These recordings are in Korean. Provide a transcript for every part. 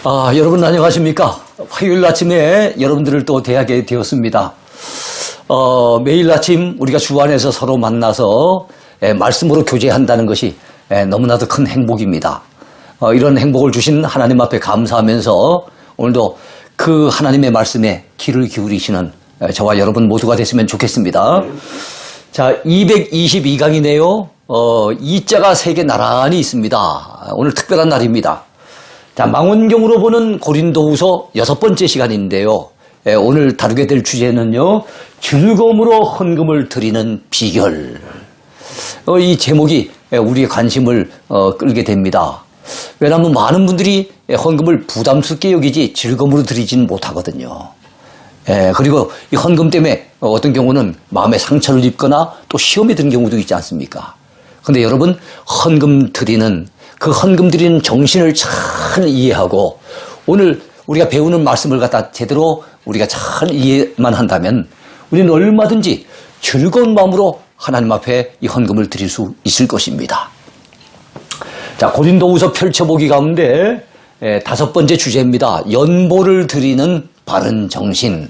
여러분 안녕하십니까? 화요일 아침에 여러분들을 또 대하게 되었습니다. 매일 아침 우리가 주 안에서 서로 만나서 말씀으로 교제한다는 것이 너무나도 큰 행복입니다. 이런 행복을 주신 하나님 앞에 감사하면서 오늘도 그 하나님의 말씀에 귀를 기울이시는 저와 여러분 모두가 됐으면 좋겠습니다. 자, 222강이네요. 이자가 3개 나란히 있습니다. 오늘 특별한 날입니다. 자, 망원경으로 보는 고린도후서 6번째 시간인데요. 오늘 다루게 될 주제는요, 즐거움으로 헌금을 드리는 비결. 이 제목이 우리의 관심을 끌게 됩니다. 왜냐하면 많은 분들이 헌금을 부담스럽게 여기지 즐거움으로 드리지는 못하거든요. 그리고 이 헌금 때문에 어떤 경우는 마음에 상처를 입거나 또 시험에 드는 경우도 있지 않습니까? 근데 여러분, 헌금 드리는 정신을 잘 이해하고 오늘 우리가 배우는 말씀을 갖다 제대로 우리가 잘 이해만 한다면 우리는 얼마든지 즐거운 마음으로 하나님 앞에 이 헌금을 드릴 수 있을 것입니다. 자, 고린도후서 펼쳐보기 가운데 5번째 주제입니다. 연보를 드리는 바른 정신.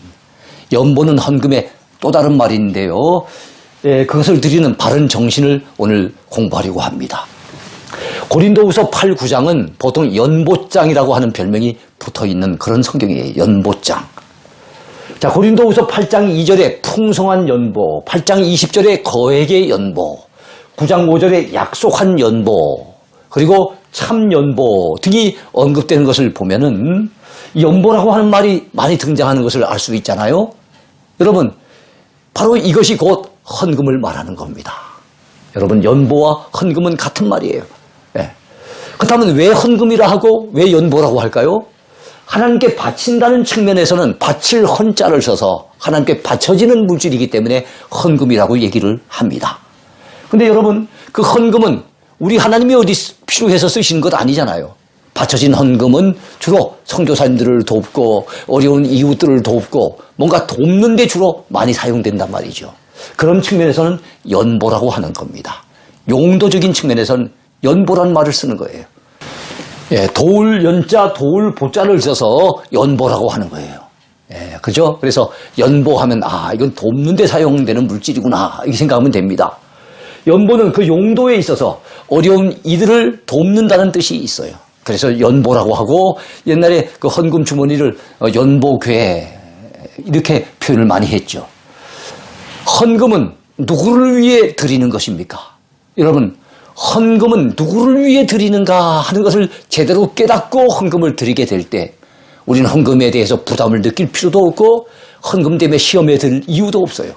연보는 헌금의 또 다른 말인데요. 그것을 드리는 바른 정신을 오늘 공부하려고 합니다. 고린도후서 8, 9장은 보통 연보장이라고 하는 별명이 붙어있는 그런 성경이에요. 연보장. 자, 고린도후서 8장 2절에 풍성한 연보, 8장 20절에 거액의 연보, 9장 5절에 약속한 연보, 그리고 참 연보 등이 언급되는 것을 보면은 연보라고 하는 말이 많이 등장하는 것을 알 수 있잖아요. 여러분, 바로 이것이 곧 헌금을 말하는 겁니다. 여러분, 연보와 헌금은 같은 말이에요. 그렇다면 왜 헌금이라 하고 왜 연보라고 할까요? 하나님께 바친다는 측면에서는 바칠 헌자를 써서 하나님께 바쳐지는 물질이기 때문에 헌금이라고 얘기를 합니다. 근데 여러분, 그 헌금은 우리 하나님이 어디 필요해서 쓰시는 것 아니잖아요. 바쳐진 헌금은 주로 선교사님들을 돕고 어려운 이웃들을 돕고 뭔가 돕는 데 주로 많이 사용된단 말이죠. 그런 측면에서는 연보라고 하는 겁니다. 용도적인 측면에서는 연보란 말을 쓰는 거예요. 도울 연자, 도울 보자를 써서 연보라고 하는 거예요. 그죠? 그래서 연보하면 이건 돕는 데 사용되는 물질이구나 이렇게 생각하면 됩니다. 연보는 그 용도에 있어서 어려운 이들을 돕는다는 뜻이 있어요. 그래서 연보라고 하고 옛날에 그 헌금 주머니를 연보괴 이렇게 표현을 많이 했죠. 헌금은 누구를 위해 드리는 것입니까? 여러분, 헌금은 누구를 위해 드리는가 하는 것을 제대로 깨닫고 헌금을 드리게 될 때 우리는 헌금에 대해서 부담을 느낄 필요도 없고 헌금 때문에 시험에 들 이유도 없어요.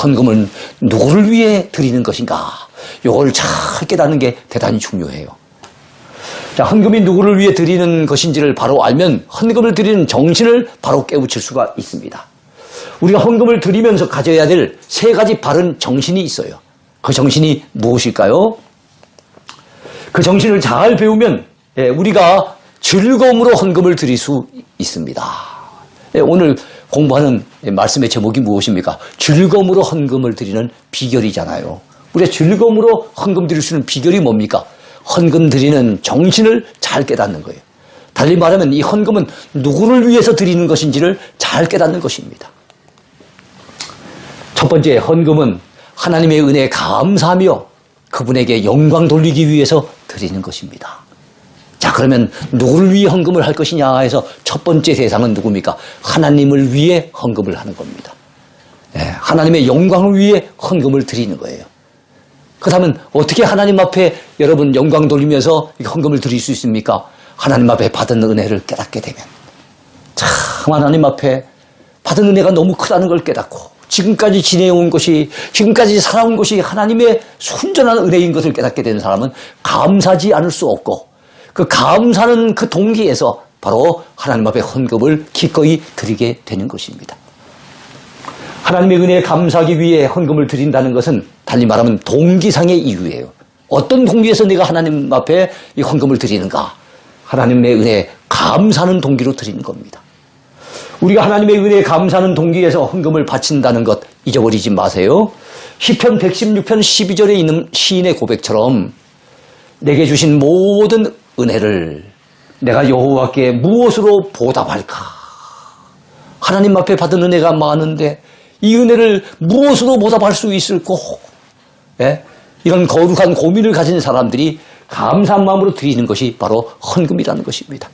헌금은 누구를 위해 드리는 것인가? 이걸 잘 깨닫는 게 대단히 중요해요. 자, 헌금이 누구를 위해 드리는 것인지를 바로 알면 헌금을 드리는 정신을 바로 깨우칠 수가 있습니다. 우리가 헌금을 드리면서 가져야 될 3가지 바른 정신이 있어요. 그 정신이 무엇일까요? 그 정신을 잘 배우면 우리가 즐거움으로 헌금을 드릴 수 있습니다. 오늘 공부하는 말씀의 제목이 무엇입니까? 즐거움으로 헌금을 드리는 비결이잖아요. 우리가 즐거움으로 헌금 드릴 수 있는 비결이 뭡니까? 헌금 드리는 정신을 잘 깨닫는 거예요. 달리 말하면 이 헌금은 누구를 위해서 드리는 것인지를 잘 깨닫는 것입니다. 첫 번째, 헌금은 하나님의 은혜에 감사하며 그분에게 영광 돌리기 위해서 드리는 것입니다. 자, 그러면 누구를 위해 헌금을 할 것이냐 해서 첫 번째 대상은 누굽니까? 하나님을 위해 헌금을 하는 겁니다. 하나님의 영광을 위해 헌금을 드리는 거예요. 그렇다면 어떻게 하나님 앞에 여러분 영광 돌리면서 헌금을 드릴 수 있습니까? 하나님 앞에 받은 은혜를 깨닫게 되면 참 하나님 앞에 받은 은혜가 너무 크다는 걸 깨닫고 지금까지 지내온 것이, 지금까지 살아온 것이 하나님의 순전한 은혜인 것을 깨닫게 되는 사람은 감사하지 않을 수 없고 그 감사하는 그 동기에서 바로 하나님 앞에 헌금을 기꺼이 드리게 되는 것입니다. 하나님의 은혜에 감사하기 위해 헌금을 드린다는 것은 달리 말하면 동기상의 이유예요. 어떤 동기에서 내가 하나님 앞에 이 헌금을 드리는가? 하나님의 은혜에 감사하는 동기로 드리는 겁니다. 우리가 하나님의 은혜에 감사하는 동기에서 헌금을 바친다는 것 잊어버리지 마세요. 시편 116편 12절에 있는 시인의 고백처럼 내게 주신 모든 은혜를 내가 여호와께 무엇으로 보답할까? 하나님 앞에 받은 은혜가 많은데 이 은혜를 무엇으로 보답할 수 있을까? 예? 이런 거룩한 고민을 가진 사람들이 감사한 마음으로 드리는 것이 바로 헌금이라는 것입니다.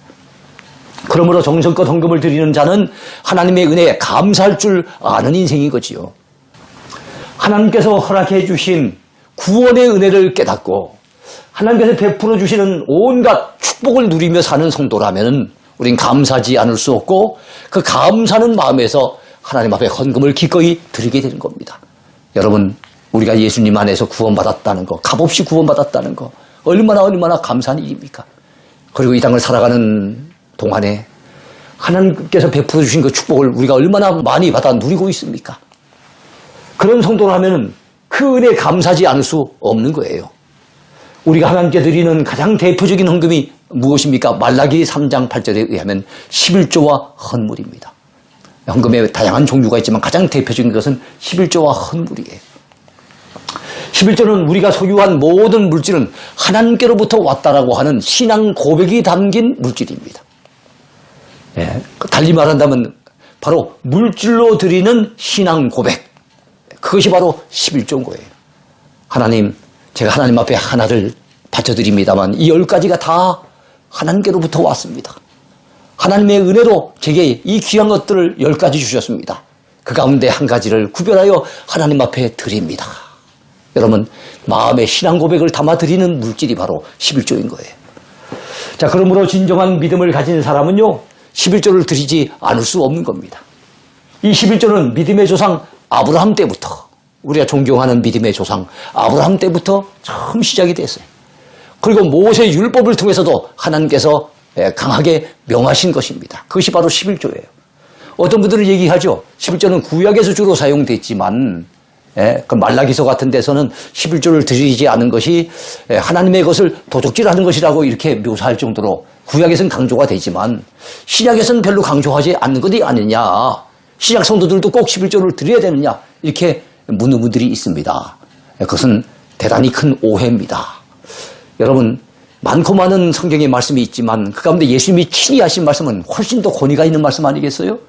그러므로 정성껏 헌금을 드리는 자는 하나님의 은혜에 감사할 줄 아는 인생인 거지요. 하나님께서 허락해 주신 구원의 은혜를 깨닫고 하나님께서 베풀어 주시는 온갖 축복을 누리며 사는 성도라면 우린 감사하지 않을 수 없고 그 감사하는 마음에서 하나님 앞에 헌금을 기꺼이 드리게 되는 겁니다. 여러분, 우리가 예수님 안에서 구원받았다는 거, 값없이 구원받았다는 거 얼마나 감사한 일입니까? 그리고 이 땅을 살아가는 동안에 하나님께서 베풀어 주신 그 축복을 우리가 얼마나 많이 받아 누리고 있습니까? 그런 성도라면 그 은혜에 감사하지 않을 수 없는 거예요. 우리가 하나님께 드리는 가장 대표적인 헌금이 무엇입니까? 말라기 3장 8절에 의하면 11조와 헌물입니다. 헌금에 다양한 종류가 있지만 가장 대표적인 것은 11조와 헌물이에요. 11조는 우리가 소유한 모든 물질은 하나님께로부터 왔다라고 하는 신앙 고백이 담긴 물질입니다. 예, 달리 말한다면 바로 물질로 드리는 신앙 고백, 그것이 바로 11조인 거예요. 하나님, 제가 하나님 앞에 하나를 바쳐드립니다만 이 10가지가 다 하나님께로부터 왔습니다. 하나님의 은혜로 제게 이 귀한 것들을 10가지 주셨습니다. 그 가운데 한 가지를 구별하여 하나님 앞에 드립니다. 여러분, 마음의 신앙 고백을 담아드리는 물질이 바로 11조인 거예요. 자, 그러므로 진정한 믿음을 가진 사람은요, 11조를 드리지 않을 수 없는 겁니다. 이 11조는 믿음의 조상 아브라함 때부터, 우리가 존경하는 믿음의 조상 아브라함 때부터 처음 시작이 됐어요. 그리고 모세 율법을 통해서도 하나님께서 강하게 명하신 것입니다. 그것이 바로 11조예요. 어떤 분들은 얘기하죠. 11조는 구약에서 주로 사용됐지만 그 말라기서 같은 데서는 11조를 드리지 않은 것이 하나님의 것을 도적질하는 것이라고 이렇게 묘사할 정도로 구약에서는 강조가 되지만 신약에서는 별로 강조하지 않는 것이 아니냐. 신약 성도들도 꼭 11조를 드려야 되느냐. 이렇게 묻는 분들이 있습니다. 그것은 대단히 큰 오해입니다. 여러분, 많고 많은 성경의 말씀이 있지만 그 가운데 예수님이 친히 하신 말씀은 훨씬 더 권위가 있는 말씀 아니겠어요?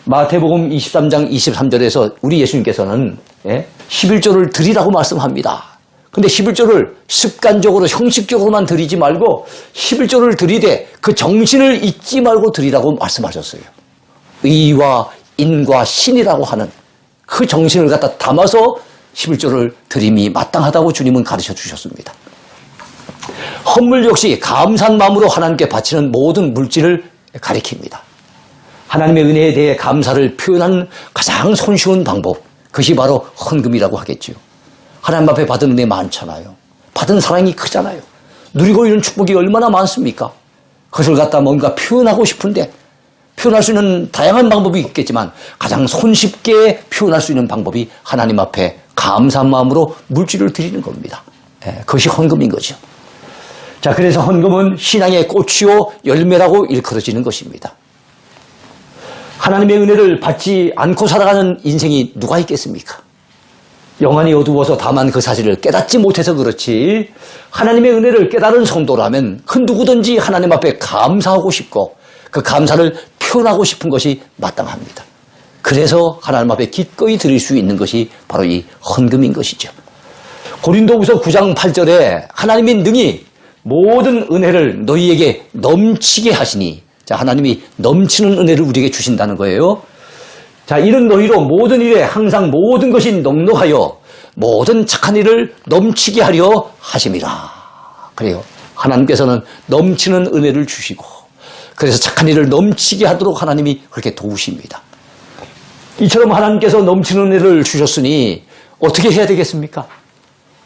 마태복음 23장 23절에서 우리 예수님께서는 11조를 드리라고 말씀합니다. 근데 11조를 습관적으로 형식적으로만 드리지 말고 11조를 드리되 그 정신을 잊지 말고 드리라고 말씀하셨어요. 의와 인과 신이라고 하는 그 정신을 갖다 담아서 11조를 드림이 마땅하다고 주님은 가르쳐 주셨습니다. 헌물 역시 감사한 마음으로 하나님께 바치는 모든 물질을 가리킵니다. 하나님의 은혜에 대해 감사를 표현하는 가장 손쉬운 방법, 그것이 바로 헌금이라고 하겠죠. 하나님 앞에 받은 은혜 많잖아요. 받은 사랑이 크잖아요. 누리고 있는 축복이 얼마나 많습니까? 그것을 갖다 뭔가 표현하고 싶은데 표현할 수 있는 다양한 방법이 있겠지만 가장 손쉽게 표현할 수 있는 방법이 하나님 앞에 감사한 마음으로 물질을 드리는 겁니다. 그것이 헌금인 거죠. 자, 그래서 헌금은 신앙의 꽃이요 열매라고 일컬어지는 것입니다. 하나님의 은혜를 받지 않고 살아가는 인생이 누가 있겠습니까? 영안이 어두워서 다만 그 사실을 깨닫지 못해서 그렇지 하나님의 은혜를 깨달은 성도라면 그 누구든지 하나님 앞에 감사하고 싶고 그 감사를 표현하고 싶은 것이 마땅합니다. 그래서 하나님 앞에 기꺼이 드릴 수 있는 것이 바로 이 헌금인 것이죠. 고린도후서 9장 8절에 하나님이 능히 모든 은혜를 너희에게 넘치게 하시니, 자, 하나님이 넘치는 은혜를 우리에게 주신다는 거예요. 자, 이런 너희로 모든 일에 항상 모든 것이 넉넉하여 모든 착한 일을 넘치게 하려 하심이라. 그래요. 하나님께서는 넘치는 은혜를 주시고 그래서 착한 일을 넘치게 하도록 하나님이 그렇게 도우십니다. 이처럼 하나님께서 넘치는 은혜를 주셨으니 어떻게 해야 되겠습니까?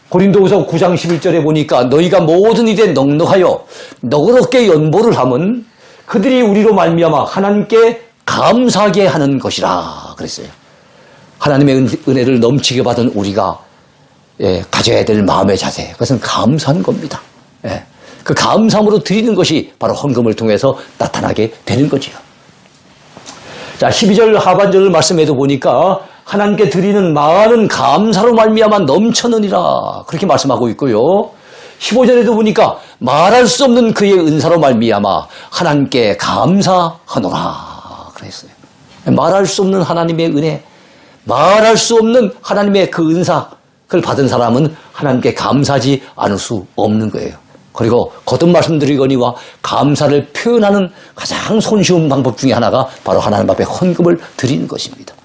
고린도후서 9장 11절에 보니까 너희가 모든 일에 넉넉하여 너그럽게 연보를 하면 그들이 우리로 말미암아 하나님께 감사하게 하는 것이라 그랬어요. 하나님의 은혜를 넘치게 받은 우리가 가져야 될 마음의 자세, 그것은 감사한 겁니다. 그 감사함으로 드리는 것이 바로 헌금을 통해서 나타나게 되는 거지요. 자, 12절 하반절 말씀에도 보니까 하나님께 드리는 많은 감사로 말미암아 넘쳐느니라 그렇게 말씀하고 있고요. 15절에도 보니까 말할 수 없는 그의 은사로 말미암아 하나님께 감사하노라 그랬어요. 말할 수 없는 하나님의 은혜, 말할 수 없는 하나님의 그 은사, 그걸 받은 사람은 하나님께 감사하지 않을 수 없는 거예요. 그리고 거듭 말씀드리거니와 감사를 표현하는 가장 손쉬운 방법 중에 하나가 바로 하나님 앞에 헌금을 드리는 것입니다.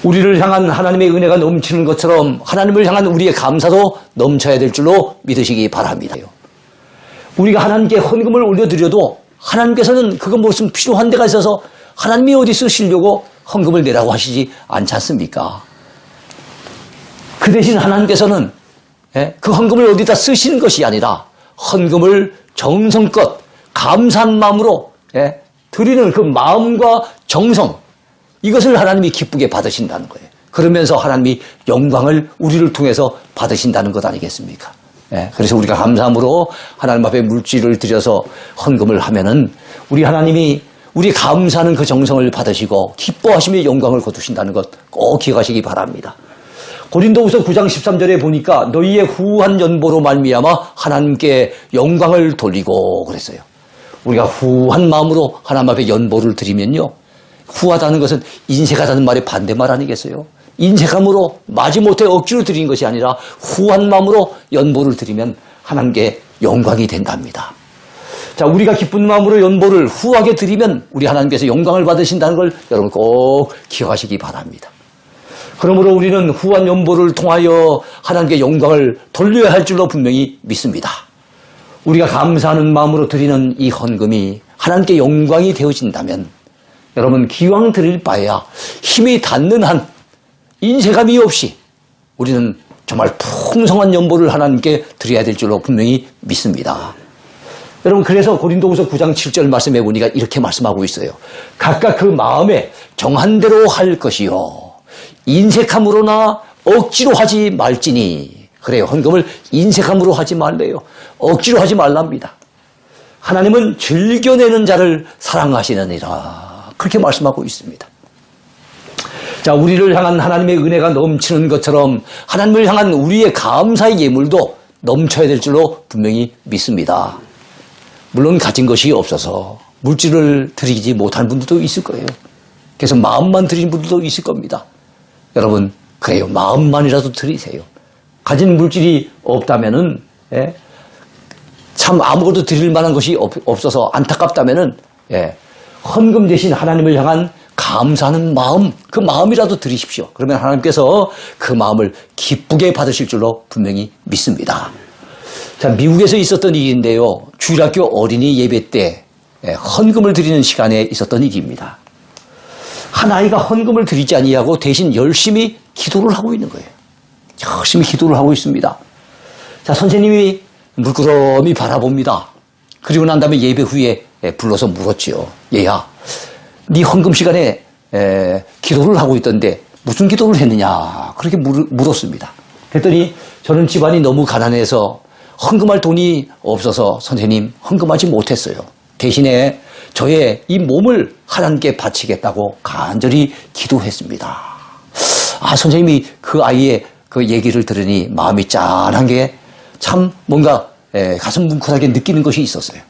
우리를 향한 하나님의 은혜가 넘치는 것처럼 하나님을 향한 우리의 감사도 넘쳐야 될 줄로 믿으시기 바랍니다. 우리가 하나님께 헌금을 올려드려도 하나님께서는 그거 무슨 필요한 데가 있어서 하나님이 어디 쓰시려고 헌금을 내라고 하시지 않지 않습니까? 그 대신 하나님께서는 그 헌금을 어디다 쓰시는 것이 아니라 헌금을 정성껏 감사한 마음으로 드리는 그 마음과 정성, 이것을 하나님이 기쁘게 받으신다는 거예요. 그러면서 하나님이 영광을 우리를 통해서 받으신다는 것 아니겠습니까? 그래서 우리가 감사함으로 하나님 앞에 물질을 들여서 헌금을 하면은 우리 하나님이 우리 감사하는 그 정성을 받으시고 기뻐하시며 영광을 거두신다는 것 꼭 기억하시기 바랍니다. 고린도후서 9장 13절에 보니까 너희의 후한 연보로 말미암아 하나님께 영광을 돌리고 그랬어요. 우리가 후한 마음으로 하나님 앞에 연보를 드리면요, 후하다는 것은 인색하다는 말의 반대말 아니겠어요? 인색함으로 마지못해 억지로 드리는 것이 아니라 후한 마음으로 연보를 드리면 하나님께 영광이 된답니다. 자, 우리가 기쁜 마음으로 연보를 후하게 드리면 우리 하나님께서 영광을 받으신다는 걸 여러분 꼭 기억하시기 바랍니다. 그러므로 우리는 후한 연보를 통하여 하나님께 영광을 돌려야 할 줄로 분명히 믿습니다. 우리가 감사하는 마음으로 드리는 이 헌금이 하나님께 영광이 되어진다면 여러분 기왕 드릴 바에야 힘이 닿는 한 인색함이 없이 우리는 정말 풍성한 연보를 하나님께 드려야 될 줄로 분명히 믿습니다. 여러분 그래서 고린도후서 9장 7절 말씀해 보니까 이렇게 말씀하고 있어요. 각각 그 마음에 정한 대로 할 것이요 인색함으로나 억지로 하지 말지니. 그래요. 헌금을 인색함으로 하지 말래요. 억지로 하지 말랍니다. 하나님은 즐겨내는 자를 사랑하시느니라. 그렇게 말씀하고 있습니다. 자, 우리를 향한 하나님의 은혜가 넘치는 것처럼 하나님을 향한 우리의 감사의 예물도 넘쳐야 될 줄로 분명히 믿습니다. 물론 가진 것이 없어서 물질을 드리지 못한 분들도 있을 거예요. 그래서 마음만 드리는 분들도 있을 겁니다. 여러분 그래요. 마음만이라도 드리세요. 가진 물질이 없다면은 참 아무것도 드릴 만한 것이 없어서 안타깝다면은 헌금 대신 하나님을 향한 감사하는 마음, 그 마음이라도 드리십시오. 그러면 하나님께서 그 마음을 기쁘게 받으실 줄로 분명히 믿습니다. 자, 미국에서 있었던 일인데요. 주일학교 어린이 예배 때 헌금을 드리는 시간에 있었던 일입니다. 한 아이가 헌금을 드리지 아니하고 대신 열심히 기도를 하고 있는 거예요. 열심히 기도를 하고 있습니다. 자, 선생님이 물끄러미 바라봅니다. 그리고 난 다음에 예배 후에 불러서 물었지요. 얘야, 네 헌금 시간에 기도를 하고 있던데 무슨 기도를 했느냐, 그렇게 물었습니다. 그랬더니 저는 집안이 너무 가난해서 헌금할 돈이 없어서 선생님 헌금하지 못했어요. 대신에 저의 이 몸을 하나님께 바치겠다고 간절히 기도했습니다. 아, 선생님이 그 아이의 그 얘기를 들으니 마음이 짠한 게 참 뭔가 가슴 뭉클하게 느끼는 것이 있었어요.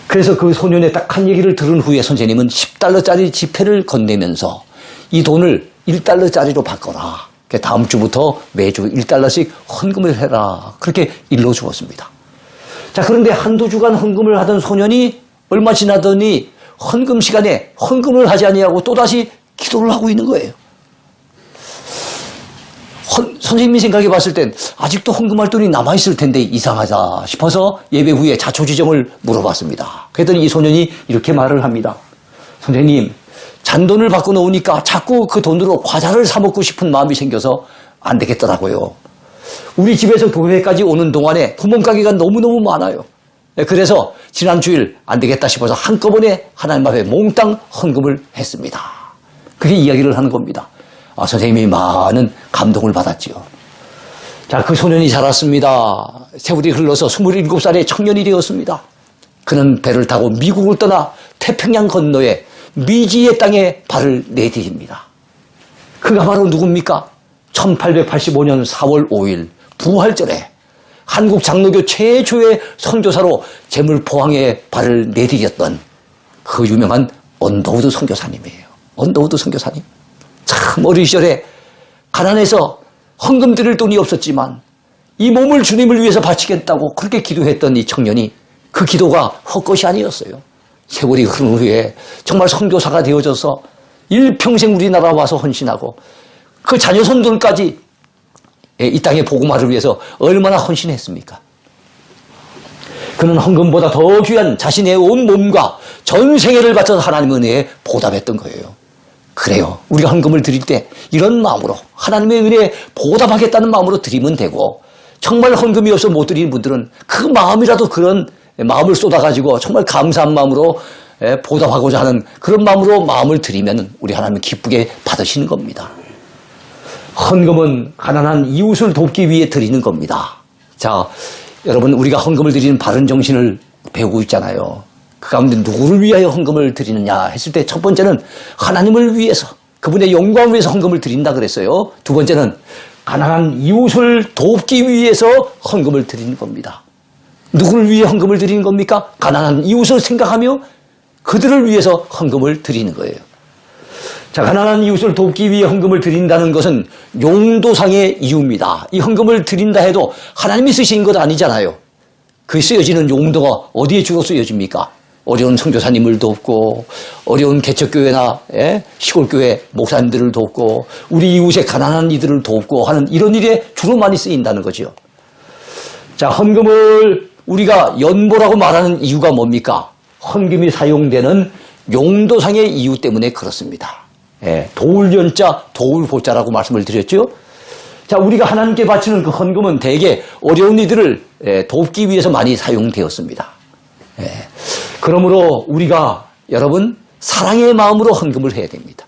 그래서 그 소년의 딱 한 얘기를 들은 후에 선생님은 10달러짜리 지폐를 건네면서 이 돈을 1달러짜리로 바꿔라. 다음 주부터 매주 1달러씩 헌금을 해라. 그렇게 일러주었습니다. 자, 그런데 한두 주간 헌금을 하던 소년이 얼마 지나더니 헌금 시간에 헌금을 하지 아니하고 또다시 기도를 하고 있는 거예요. 선생님이 생각해 봤을 땐 아직도 헌금할 돈이 남아있을 텐데 이상하다 싶어서 예배 후에 자초지종을 물어봤습니다. 그랬더니 이 소년이 이렇게 말을 합니다. 선생님, 잔돈을 받고 놓으니까 자꾸 그 돈으로 과자를 사 먹고 싶은 마음이 생겨서 안 되겠더라고요. 우리 집에서 교회까지 오는 동안에 구멍가게가 너무너무 많아요. 그래서 지난 주일 안 되겠다 싶어서 한꺼번에 하나님 앞에 몽땅 헌금을 했습니다. 그게 이야기를 하는 겁니다. 아, 선생님이 많은 감동을 받았지요. 자, 그 소년이 자랐습니다. 세월이 흘러서 27살의 청년이 되었습니다. 그는 배를 타고 미국을 떠나 태평양 건너에 미지의 땅에 발을 내디딥니다. 그가 바로 누굽니까? 1885년 4월 5일 부활절에 한국 장로교 최초의 선교사로 재물포항에 발을 내디뎠던 그 유명한 언더우드 선교사님이에요. 언더우드 선교사님. 참 어린 시절에 가난해서 헌금 드릴 돈이 없었지만 이 몸을 주님을 위해서 바치겠다고 그렇게 기도했던 이 청년이 그 기도가 헛것이 아니었어요. 세월이 흐른 후에 정말 선교사가 되어져서 일평생 우리나라 와서 헌신하고 그 자녀손들까지 이 땅의 복음화를 위해서 얼마나 헌신했습니까? 그는 헌금보다 더 귀한 자신의 온 몸과 전 생애를 바쳐서 하나님의 은혜에 보답했던 거예요. 그래요. 우리가 헌금을 드릴 때 이런 마음으로 하나님의 은혜에 보답하겠다는 마음으로 드리면 되고, 정말 헌금이 없어 못 드리는 분들은 그 마음이라도 그런 마음을 쏟아가지고 정말 감사한 마음으로 보답하고자 하는 그런 마음으로 마음을 드리면 우리 하나님은 기쁘게 받으시는 겁니다. 헌금은 가난한 이웃을 돕기 위해 드리는 겁니다. 자, 여러분, 우리가 헌금을 드리는 바른 정신을 배우고 있잖아요. 그 가운데 누구를 위하여 헌금을 드리느냐 했을 때 첫 번째는 하나님을 위해서, 그분의 영광을 위해서 헌금을 드린다 그랬어요. 두 번째는 가난한 이웃을 돕기 위해서 헌금을 드리는 겁니다. 누구를 위해 헌금을 드리는 겁니까? 가난한 이웃을 생각하며 그들을 위해서 헌금을 드리는 거예요. 자, 가난한 이웃을 돕기 위해 헌금을 드린다는 것은 용도상의 이유입니다. 이 헌금을 드린다 해도 하나님이 쓰신 것 아니잖아요. 그 쓰여지는 용도가 어디에 주로 쓰여집니까? 어려운 선교사님을 돕고, 어려운 개척교회나 시골교회 목사님들을 돕고, 우리 이웃의 가난한 이들을 돕고 하는 이런 일에 주로 많이 쓰인다는 거죠. 자, 헌금을 우리가 연보라고 말하는 이유가 뭡니까? 헌금이 사용되는 용도상의 이유 때문에 그렇습니다. 도울 연자, 도울 호자라고 말씀을 드렸죠. 자, 우리가 하나님께 바치는 그 헌금은 대개 어려운 이들을 돕기 위해서 많이 사용되었습니다. 그러므로 우리가 여러분 사랑의 마음으로 헌금을 해야 됩니다.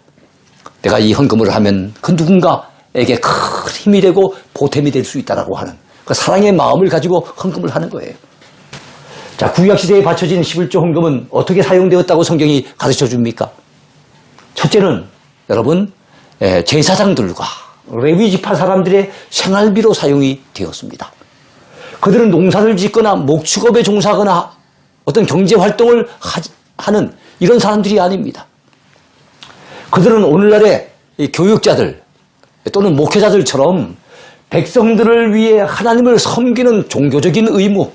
내가 이 헌금을 하면 그 누군가에게 큰 힘이 되고 보탬이 될 수 있다라고 하는 그 사랑의 마음을 가지고 헌금을 하는 거예요. 자, 구약시대에 바쳐진 11조 헌금은 어떻게 사용되었다고 성경이 가르쳐 줍니까? 첫째는 여러분, 제사장들과 레위 지파 사람들의 생활비로 사용이 되었습니다. 그들은 농사를 짓거나 목축업에 종사하거나 어떤 경제활동을 하는 이런 사람들이 아닙니다. 그들은 오늘날의 교육자들 또는 목회자들처럼 백성들을 위해 하나님을 섬기는 종교적인 의무,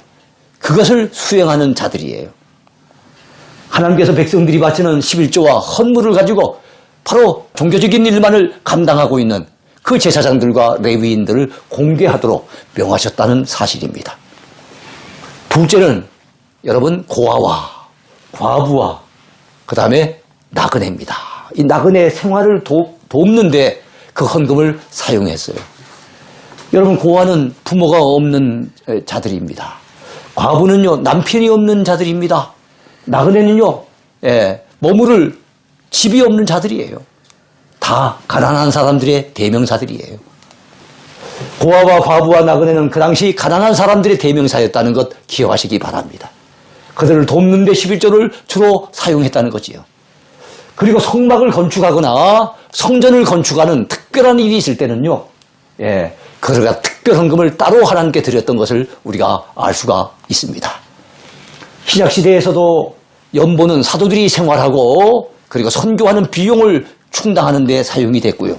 그것을 수행하는 자들이에요. 하나님께서 백성들이 바치는 11조와 헌물을 가지고 바로 종교적인 일만을 감당하고 있는 그 제사장들과 레위인들을 공개하도록 명하셨다는 사실입니다. 둘째는 여러분, 고아와 과부와 그 다음에 나그네입니다. 이 나그네 생활을 돕는데 그 헌금을 사용했어요. 여러분, 고아는 부모가 없는 자들입니다. 과부는요, 남편이 없는 자들입니다. 나그네는요, 머무를 집이 없는 자들이에요. 다 가난한 사람들의 대명사들이에요. 고아와 과부와 나그네는 그 당시 가난한 사람들의 대명사였다는 것 기억하시기 바랍니다. 그들을 돕는 데 11조를 주로 사용했다는 거지요. 그리고 성막을 건축하거나 성전을 건축하는 특별한 일이 있을 때는요, 그들가 특별 헌금을 따로 하나님께 드렸던 것을 우리가 알 수가 있습니다. 신약시대에서도 연보는 사도들이 생활하고 그리고 선교하는 비용을 충당하는 데 사용이 됐고요.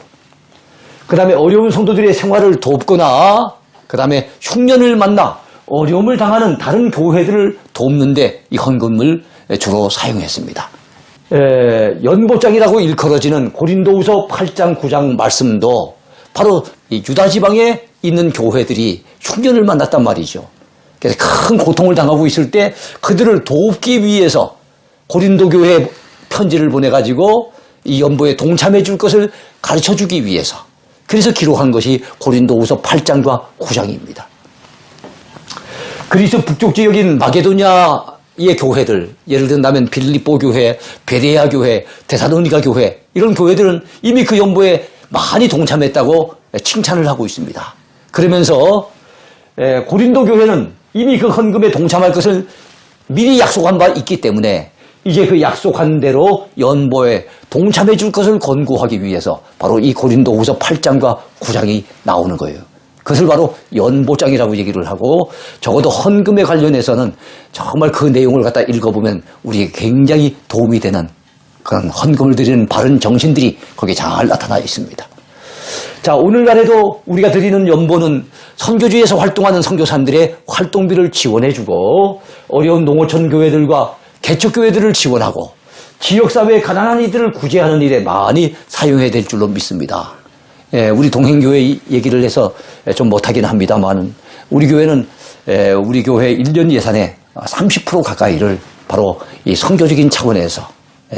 그 다음에 어려운 성도들의 생활을 돕거나 그 다음에 흉년을 만나 어려움을 당하는 다른 교회들을 돕는 데 이 헌금을 주로 사용했습니다. 연보장이라고 일컬어지는 고린도후서 8장 9장 말씀도 바로 이 유다 지방에 있는 교회들이 흉년을 만났단 말이죠. 그래서 큰 고통을 당하고 있을 때 그들을 돕기 위해서 고린도 교회에 편지를 보내가지고 이 연보에 동참해 줄 것을 가르쳐 주기 위해서, 그래서 기록한 것이 고린도후서 8장과 9장입니다. 그리스 북쪽 지역인 마게도냐의 교회들, 예를 든다면 빌립보 교회, 베레아 교회, 데살로니가 교회, 이런 교회들은 이미 그 연보에 많이 동참했다고 칭찬을 하고 있습니다. 그러면서 고린도 교회는 이미 그 헌금에 동참할 것을 미리 약속한 바 있기 때문에 이제 그 약속한 대로 연보에 동참해 줄 것을 권고하기 위해서 바로 이 고린도후서 8장과 9장이 나오는 거예요. 그것을 바로 연보장이라고 얘기를 하고 적어도 헌금에 관련해서는 정말 그 내용을 갖다 읽어보면 우리에게 굉장히 도움이 되는 그런 헌금을 드리는 바른 정신들이 거기에 잘 나타나 있습니다. 자, 오늘날에도 우리가 드리는 연보는 선교주에서 활동하는 선교사님들의 활동비를 지원해주고 어려운 농어촌 교회들과 개척교회들을 지원하고 지역사회의 가난한 이들을 구제하는 일에 많이 사용해야 될 줄로 믿습니다. 예, 우리 동행교회 얘기를 해서 좀 못하긴 합니다만 우리 교회는 우리 교회 1년 예산의 30% 가까이를 바로 이 선교적인 차원에서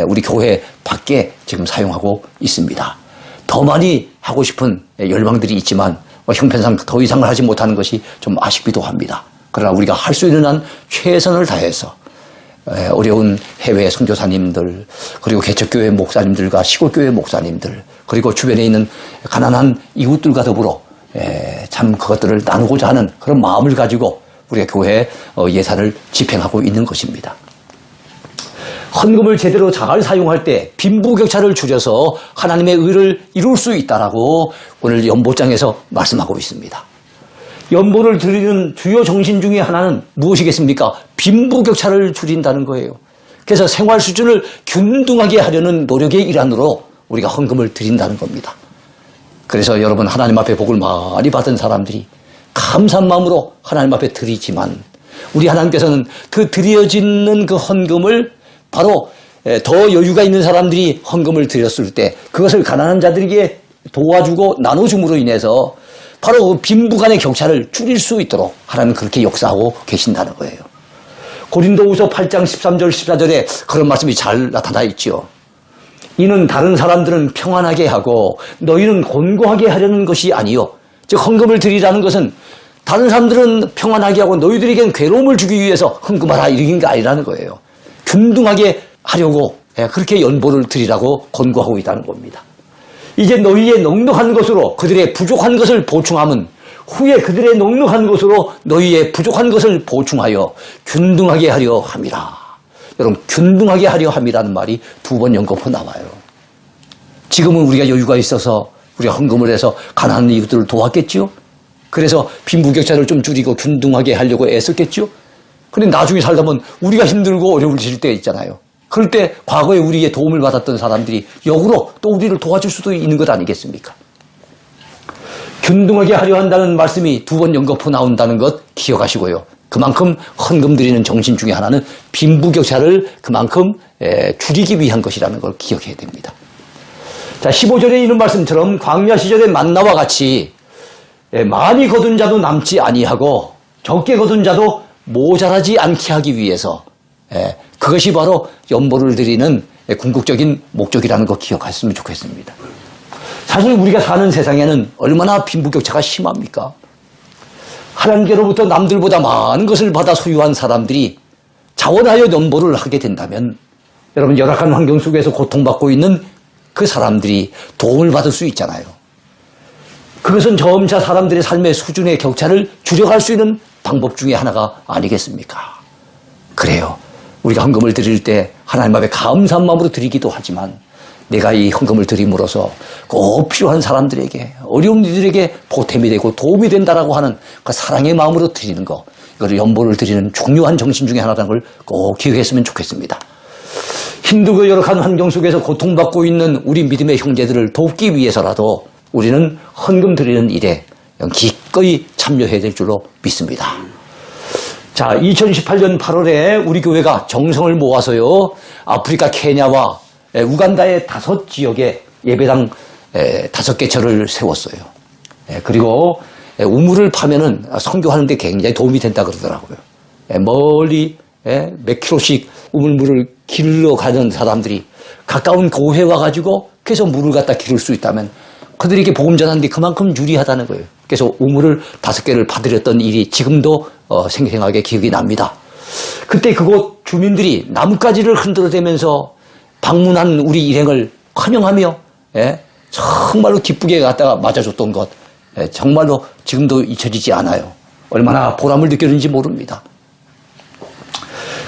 우리 교회 밖에 지금 사용하고 있습니다. 더 많이 하고 싶은 열망들이 있지만 형편상 더 이상을 하지 못하는 것이 좀 아쉽기도 합니다. 그러나 우리가 할 수 있는 한 최선을 다해서 어려운 해외 선교사님들 그리고 개척교회 목사님들과 시골교회 목사님들 그리고 주변에 있는 가난한 이웃들과 더불어 참 그것들을 나누고자 하는 그런 마음을 가지고 우리가 교회 예산을 집행하고 있는 것입니다. 헌금을 제대로 잘 사용할 때 빈부격차를 줄여서 하나님의 의를 이룰 수 있다라고 오늘 연보장에서 말씀하고 있습니다. 연보를 드리는 주요 정신 중에 하나는 무엇이겠습니까? 빈부격차를 줄인다는 거예요. 그래서 생활 수준을 균등하게 하려는 노력의 일환으로 우리가 헌금을 드린다는 겁니다. 그래서 여러분 하나님 앞에 복을 많이 받은 사람들이 감사한 마음으로 하나님 앞에 드리지만 우리 하나님께서는 그 드려지는 그 헌금을 바로 더 여유가 있는 사람들이 헌금을 드렸을 때 그것을 가난한 자들에게 도와주고 나눠줌으로 인해서 바로 빈부 간의 격차를 줄일 수 있도록 하나님은 그렇게 역사하고 계신다는 거예요. 고린도후서 8장 13절 14절에 그런 말씀이 잘 나타나 있죠. 이는 다른 사람들은 평안하게 하고 너희는 곤고하게 하려는 것이 아니요. 즉 헌금을 드리라는 것은 다른 사람들은 평안하게 하고 너희들에게는 괴로움을 주기 위해서 헌금하라 이런 게 아니라는 거예요. 균등하게 하려고 그렇게 연보를 드리라고 권고하고 있다는 겁니다. 이제 너희의 넉넉한 것으로 그들의 부족한 것을 보충함은 후에 그들의 넉넉한 것으로 너희의 부족한 것을 보충하여 균등하게 하려 함이라. 여러분 균등하게 하려 함이라는 말이 2번 연거푸 나와요. 지금은 우리가 여유가 있어서 우리가 헌금을 해서 가난한 이웃들을 도왔겠지요. 그래서 빈부격차를 좀 줄이고 균등하게 하려고 애썼겠죠. 그런데 나중에 살다 보면 우리가 힘들고 어려움을 질 때 있잖아요. 그럴 때 과거에 우리의 도움을 받았던 사람들이 역으로 또 우리를 도와줄 수도 있는 것 아니겠습니까? 균등하게 하려 한다는 말씀이 2번 연거푸 나온다는 것 기억하시고요. 그만큼 헌금 드리는 정신 중에 하나는 빈부격차를 그만큼 줄이기 위한 것이라는 걸 기억해야 됩니다. 자, 15절에 있는 말씀처럼 광야 시절의 만나와 같이 많이 거둔 자도 남지 아니하고 적게 거둔 자도 모자라지 않게 하기 위해서 그것이 바로 연보를 드리는 궁극적인 목적이라는 거 기억했으면 좋겠습니다. 사실 우리가 사는 세상에는 얼마나 빈부격차가 심합니까? 하나님께로부터 남들보다 많은 것을 받아 소유한 사람들이 자원하여 연보를 하게 된다면 여러분 열악한 환경 속에서 고통받고 있는 그 사람들이 도움을 받을 수 있잖아요. 그것은 점차 사람들의 삶의 수준의 격차를 줄여갈 수 있는 방법 중에 하나가 아니겠습니까? 그래요. 우리가 헌금을 드릴 때 하나님 앞에 감사한 마음으로 드리기도 하지만 내가 이 헌금을 드림으로써 꼭 필요한 사람들에게 어려운 이들에게 보탬이 되고 도움이 된다라고 하는 그 사랑의 마음으로 드리는 거 이걸 연보를 드리는 중요한 정신 중에 하나라는 걸 꼭 기억했으면 좋겠습니다. 힘들고 열악한 환경 속에서 고통받고 있는 우리 믿음의 형제들을 돕기 위해서라도 우리는 헌금 드리는 일에 기꺼이 참여해야 될 줄로 믿습니다. 자, 2018년 8월에 우리 교회가 정성을 모아서요, 아프리카 케냐와 우간다의 5지역에 예배당 5개 절을 세웠어요. 그리고 우물을 파면은 선교하는 데 굉장히 도움이 된다 그러더라고요. 멀리 몇 킬로씩 우물물을 길러 가는 사람들이 가까운 교회에 와가지고 그래서 물을 갖다 기를 수 있다면 그들에게 복음 전하는데 그만큼 유리하다는 거예요. 그래서 우물을 5개를 파드렸던 일이 지금도 생생하게 기억이 납니다. 그때 그곳 주민들이 나뭇가지를 흔들어대면서 방문한 우리 일행을 환영하며 정말로 기쁘게 갖다가 맞아줬던 것 정말로 지금도 잊혀지지 않아요. 얼마나 보람을 느꼈는지 모릅니다.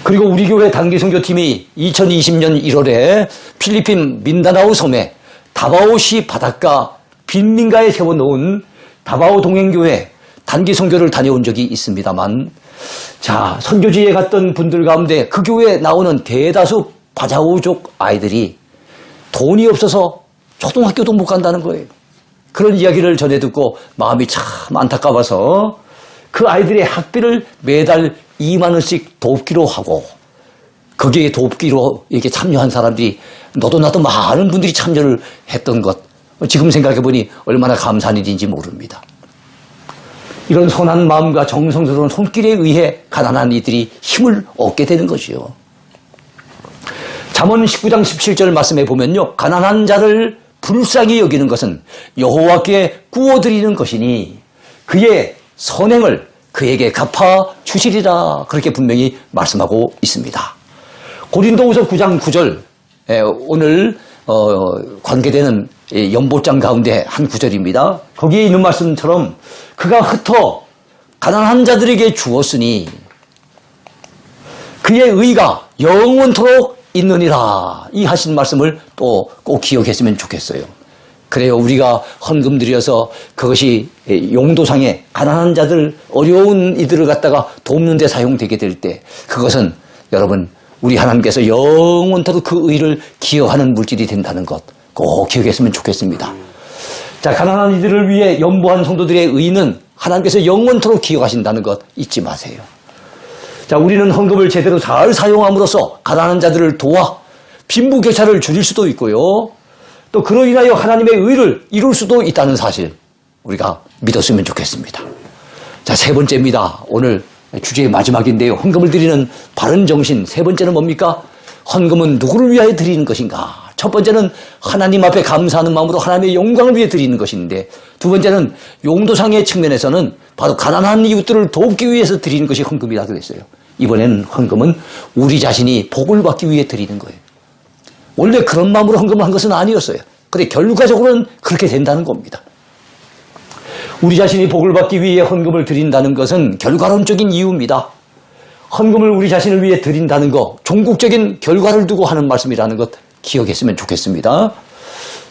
그리고 우리 교회 단기선교팀이 2020년 1월에 필리핀 민다나오 섬에 다바오시 바닷가 빈민가에 세워놓은 다바오 동행교회 단기 선교를 다녀온 적이 있습니다만, 자, 선교지에 갔던 분들 가운데 그 교회에 나오는 대다수 바자우족 아이들이 돈이 없어서 초등학교도 못 간다는 거예요. 그런 이야기를 전해 듣고 마음이 참 안타까워서 그 아이들의 학비를 매달 2만 원씩 돕기로 하고, 거기에 돕기로 이렇게 참여한 사람들이 너도 나도 많은 분들이 참여를 했던 것, 지금 생각해보니 얼마나 감사한 일인지 모릅니다. 이런 선한 마음과 정성스러운 손길에 의해 가난한 이들이 힘을 얻게 되는 것이요. 잠언 19장 17절 말씀에 보면요, 가난한 자를 불쌍히 여기는 것은 여호와께 구워드리는 것이니 그의 선행을 그에게 갚아 주시리라, 그렇게 분명히 말씀하고 있습니다. 고린도후서 9장 9절, 오늘 관계되는 연보장 가운데 한 구절입니다. 거기에 있는 말씀처럼 그가 흩어 가난한 자들에게 주었으니 그의 의가 영원토록 있느니라, 이 하신 말씀을 또 꼭 기억했으면 좋겠어요. 그래요, 우리가 헌금 드려서 그것이 용도상에 가난한 자들, 어려운 이들을 갖다가 돕는 데 사용되게 될 때, 그것은 여러분, 우리 하나님께서 영원토록 그 의를 기여하는 물질이 된다는 것 꼭 기억했으면 좋겠습니다. 자, 가난한 이들을 위해 연보한 성도들의 의는 하나님께서 영원토록 기억하신다는 것 잊지 마세요. 자, 우리는 헌금을 제대로 잘 사용함으로써 가난한 자들을 도와 빈부격차를 줄일 수도 있고요, 또 그로 인하여 하나님의 의를 이룰 수도 있다는 사실, 우리가 믿었으면 좋겠습니다. 자, 세 번째입니다. 오늘 주제의 마지막인데요, 헌금을 드리는 바른 정신. 세 번째는 뭡니까? 헌금은 누구를 위하여 드리는 것인가? 첫 번째는 하나님 앞에 감사하는 마음으로 하나님의 영광을 위해 드리는 것인데, 두 번째는 용도상의 측면에서는 바로 가난한 이웃들을 돕기 위해서 드리는 것이 헌금이라 그랬어요. 이번에는 헌금은 우리 자신이 복을 받기 위해 드리는 거예요. 원래 그런 마음으로 헌금을 한 것은 아니었어요. 그런데 결과적으로는 그렇게 된다는 겁니다. 우리 자신이 복을 받기 위해 헌금을 드린다는 것은 결과론적인 이유입니다. 헌금을 우리 자신을 위해 드린다는 것, 종국적인 결과를 두고 하는 말씀이라는 것 기억했으면 좋겠습니다.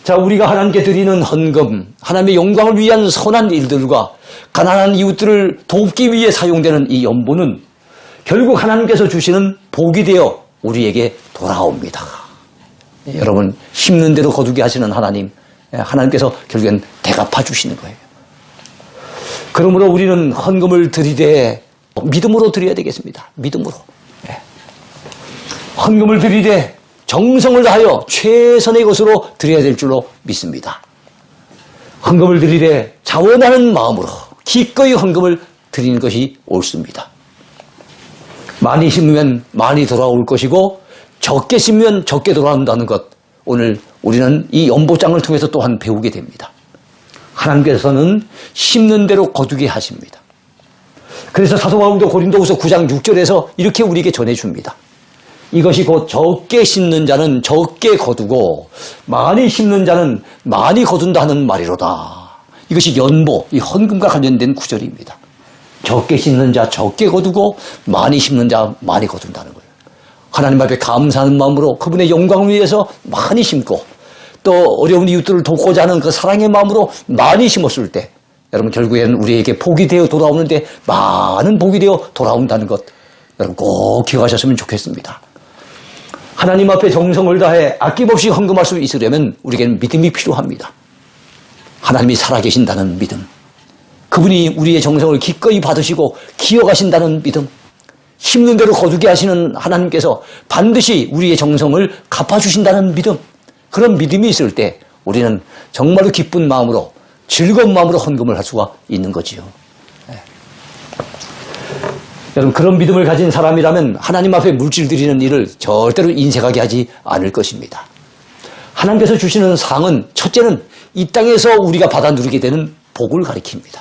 자, 우리가 하나님께 드리는 헌금, 하나님의 영광을 위한 선한 일들과 가난한 이웃들을 돕기 위해 사용되는 이 연보는 결국 하나님께서 주시는 복이 되어 우리에게 돌아옵니다. 여러분, 심는 대로 거두게 하시는 하나님, 하나님께서 결국엔 대갚아 주시는 거예요. 그러므로 우리는 헌금을 드리되 믿음으로 드려야 되겠습니다. 믿음으로. 헌금을 드리되 정성을 다하여 최선의 것으로 드려야 될 줄로 믿습니다. 헌금을 드리되 자원하는 마음으로 기꺼이 헌금을 드리는 것이 옳습니다. 많이 심으면 많이 돌아올 것이고 적게 심으면 적게 돌아온다는 것, 오늘 우리는 이 연보장을 통해서 또한 배우게 됩니다. 하나님께서는 심는 대로 거두게 하십니다. 그래서 사도 바울도 고린도후서 9장 6절에서 이렇게 우리에게 전해줍니다. 이것이 곧 적게 심는 자는 적게 거두고 많이 심는 자는 많이 거둔다 하는 말이로다. 이것이 연보, 이 헌금과 관련된 구절입니다. 적게 심는 자 적게 거두고 많이 심는 자 많이 거둔다는 거예요. 하나님 앞에 감사하는 마음으로 그분의 영광을 위해서 많이 심고, 또 어려운 이웃들을 돕고자 하는 그 사랑의 마음으로 많이 심었을 때, 여러분 결국에는 우리에게 복이 되어 돌아오는데 많은 복이 되어 돌아온다는 것, 여러분 꼭 기억하셨으면 좋겠습니다. 하나님 앞에 정성을 다해 아낌없이 헌금할 수 있으려면 우리에게는 믿음이 필요합니다. 하나님이 살아계신다는 믿음, 그분이 우리의 정성을 기꺼이 받으시고 기억하신다는 믿음, 심는 대로 거두게 하시는 하나님께서 반드시 우리의 정성을 갚아주신다는 믿음, 그런 믿음이 있을 때 우리는 정말로 기쁜 마음으로 즐거운 마음으로 헌금을 할 수가 있는 거지요. 여러분, 그런 믿음을 가진 사람이라면 하나님 앞에 물질 드리는 일을 절대로 인색하게 하지 않을 것입니다. 하나님께서 주시는 상은 첫째는 이 땅에서 우리가 받아 누리게 되는 복을 가리킵니다.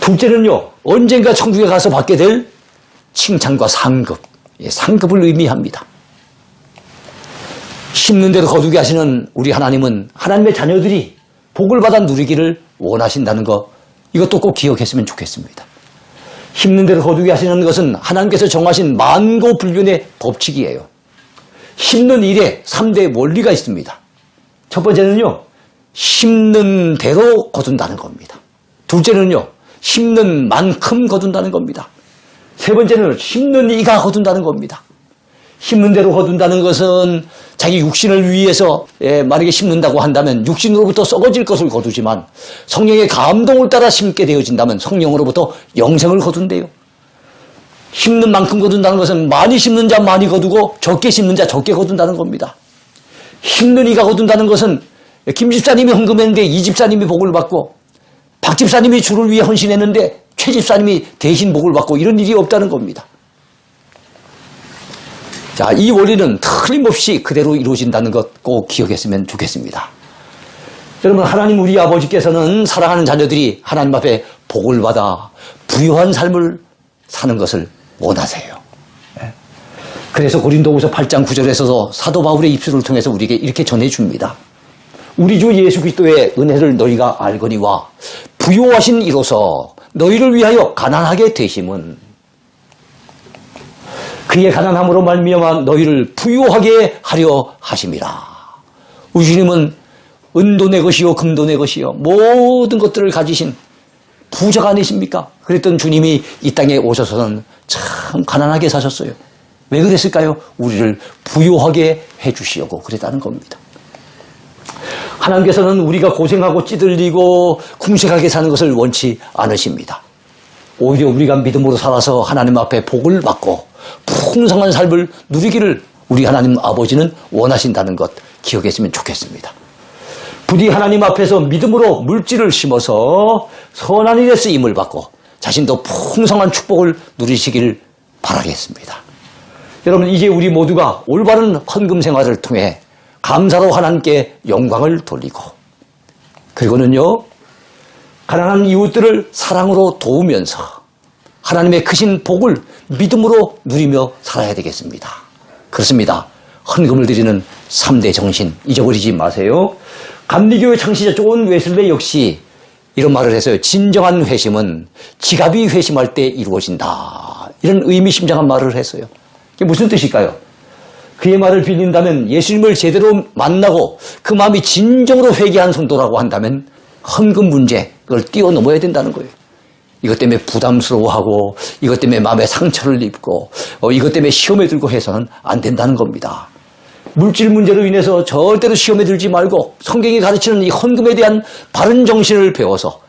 둘째는요, 언젠가 천국에 가서 받게 될 칭찬과 상급, 상급을 의미합니다. 심는 대로 거두게 하시는 우리 하나님은 하나님의 자녀들이 복을 받아 누리기를 원하신다는 것, 이것도 꼭 기억했으면 좋겠습니다. 심는 대로 거두게 하시는 것은 하나님께서 정하신 만고불변의 법칙이에요. 심는 일에 3대 원리가 있습니다. 첫 번째는요, 심는 대로 거둔다는 겁니다. 둘째는요, 심는 만큼 거둔다는 겁니다. 세 번째는 심는 이가 거둔다는 겁니다. 심는 대로 거둔다는 것은 자기 육신을 위해서 만약에 심는다고 한다면 육신으로부터 썩어질 것을 거두지만 성령의 감동을 따라 심게 되어진다면 성령으로부터 영생을 거둔대요. 심는 만큼 거둔다는 것은 많이 심는 자 많이 거두고 적게 심는 자 적게 거둔다는 겁니다. 심는 이가 거둔다는 것은 김 집사님이 헌금했는데 이 집사님이 복을 받고 박 집사님이 주를 위해 헌신했는데 최 집사님이 대신 복을 받고 이런 일이 없다는 겁니다. 자, 이 원리는 틀림없이 그대로 이루어진다는 것 꼭 기억했으면 좋겠습니다. 여러분, 하나님 우리 아버지께서는 사랑하는 자녀들이 하나님 앞에 복을 받아 부유한 삶을 사는 것을 원하세요. 그래서 고린도후서 8장 9절에서도 사도 바울의 입술을 통해서 우리에게 이렇게 전해줍니다. 우리 주 예수 그리스도의 은혜를 너희가 알거니와 부요하신 이로서 너희를 위하여 가난하게 되심은 그의 가난함으로 말미암아 너희를 부요하게 하려 하심이라. 우리 주님은 은도 내 것이요 금도 내 것이요 모든 것들을 가지신 부자가 아니십니까? 그랬던 주님이 이 땅에 오셔서는 참 가난하게 사셨어요. 왜 그랬을까요? 우리를 부요하게 해주시려고 그랬다는 겁니다. 하나님께서는 우리가 고생하고 찌들리고 궁색하게 사는 것을 원치 않으십니다. 오히려 우리가 믿음으로 살아서 하나님 앞에 복을 받고 풍성한 삶을 누리기를 우리 하나님 아버지는 원하신다는 것 기억했으면 좋겠습니다. 부디 하나님 앞에서 믿음으로 물질을 심어서 선한 일에 쓰임을 받고 자신도 풍성한 축복을 누리시길 바라겠습니다. 여러분, 이제 우리 모두가 올바른 헌금 생활을 통해 감사로 하나님께 영광을 돌리고 그리고는요, 가난한 이웃들을 사랑으로 도우면서 하나님의 크신 복을 믿음으로 누리며 살아야 되겠습니다. 그렇습니다. 헌금을 드리는 3대 정신 잊어버리지 마세요. 감리교회 창시자 존 웨슬레 역시 이런 말을 했어요. 진정한 회심은 지갑이 회심할 때 이루어진다. 이런 의미심장한 말을 했어요. 이게 무슨 뜻일까요? 그의 말을 빌린다면 예수님을 제대로 만나고 그 마음이 진정으로 회개한 성도라고 한다면 헌금 문제, 그걸 뛰어넘어야 된다는 거예요. 이것 때문에 부담스러워하고 이것 때문에 마음에 상처를 입고 이것 때문에 시험에 들고 해서는 안 된다는 겁니다. 물질 문제로 인해서 절대로 시험에 들지 말고 성경이 가르치는 이 헌금에 대한 바른 정신을 배워서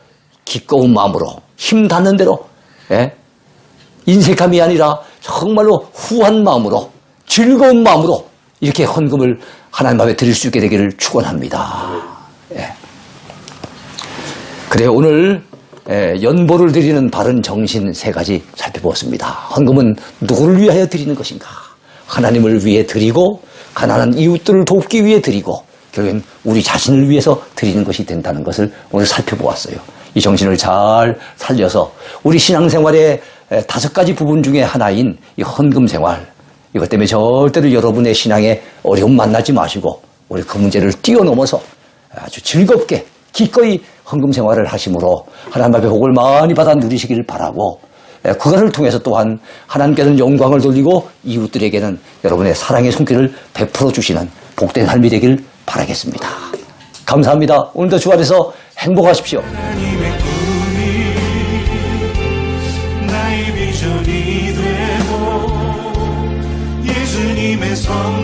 기꺼운 마음으로 힘 닿는 대로 인색함이 아니라 정말로 후한 마음으로 즐거운 마음으로 이렇게 헌금을 하나님 앞에 드릴 수 있게 되기를 축원합니다. 그래요. 오늘 연보를 드리는 바른 정신 3가지 살펴보았습니다. 헌금은 누구를 위하여 드리는 것인가? 하나님을 위해 드리고 가난한 이웃들을 돕기 위해 드리고 결국엔 우리 자신을 위해서 드리는 것이 된다는 것을 오늘 살펴보았어요. 이 정신을 잘 살려서 우리 신앙생활의 5가지 부분 중에 하나인 이 헌금 생활, 이것 때문에 절대로 여러분의 신앙에 어려움 만나지 마시고 우리 그 문제를 뛰어넘어서 아주 즐겁게 기꺼이 헌금 생활을 하심으로 하나님 앞에 복을 많이 받아 누리시길 바라고 그것을 통해서 또한 하나님께는 영광을 돌리고 이웃들에게는 여러분의 사랑의 손길을 베풀어 주시는 복된 삶이 되길 바라겠습니다. 감사합니다. 오늘도 주 안에서 행복하십시오. 하나님의 꿈이 나의 비전이 되고 예수님의 성